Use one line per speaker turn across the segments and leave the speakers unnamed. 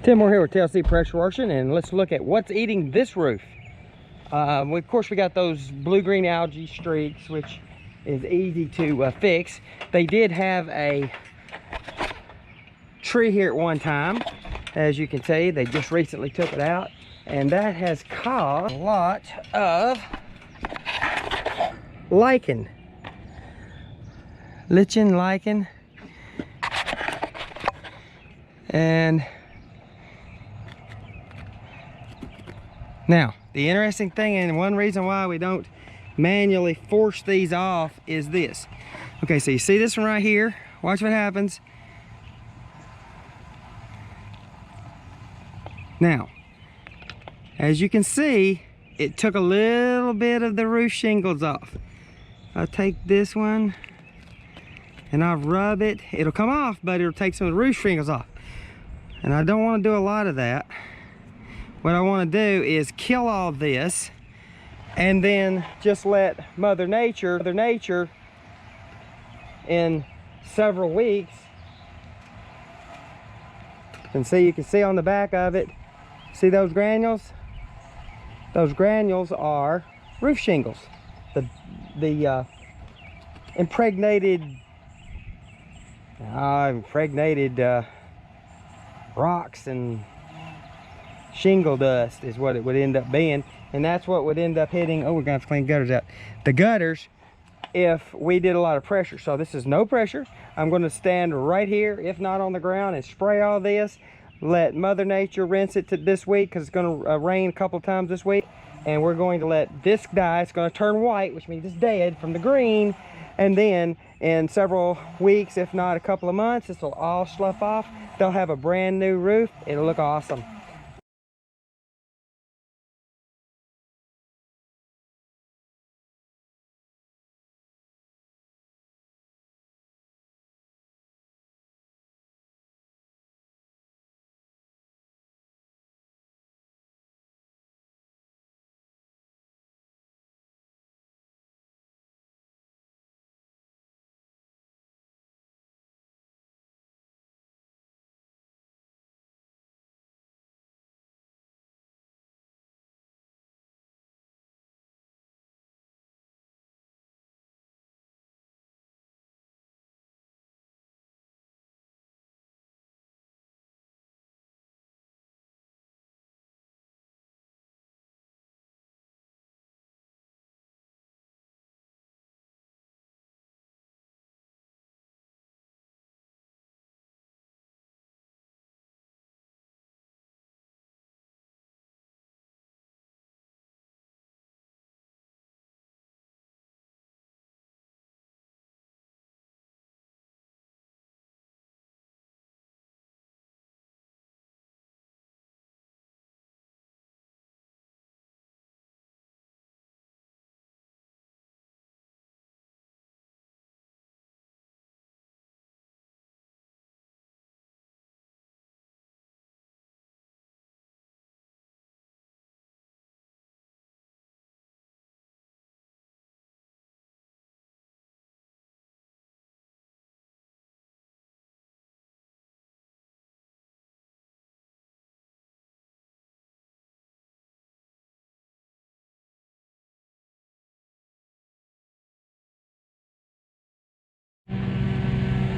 Tim, we're here with TLC Pressure Washing, and let's look at what's eating this roof. Of course, we got those blue-green algae streaks, which is easy to fix. They did have a tree here at one time. As you can see, they just recently took it out, and that has caused a lot of lichen. Lichen. And now, the interesting thing, and one reason why we don't manually force these off, is this. Okay, so you see this one right here? Watch what happens. Now, as you can see, it took a little bit of the roof shingles off. I'll take this one and I'll rub it. It'll come off, but it'll take some of the roof shingles off. And I don't want to do a lot of that. What I want to do is kill all this and then just let Mother Nature in several weeks. You can see on the back of it, see those granules? Those granules are roof shingles. The impregnated rocks and shingle dust is what it would end up being, and that's what would end up hitting. Oh, we're gonna have to clean gutters out. The gutters, if we did a lot of pressure. So this is no pressure. I'm going to stand right here, if not on the ground, and spray all this. Let Mother Nature rinse it this week, because it's going to rain a couple times this week, and we're going to let this die. It's going to turn white, which means it's dead from the green, and then in several weeks, if not a couple of months, this will all slough off. They'll have a brand new roof. It'll look awesome.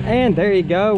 And there you go.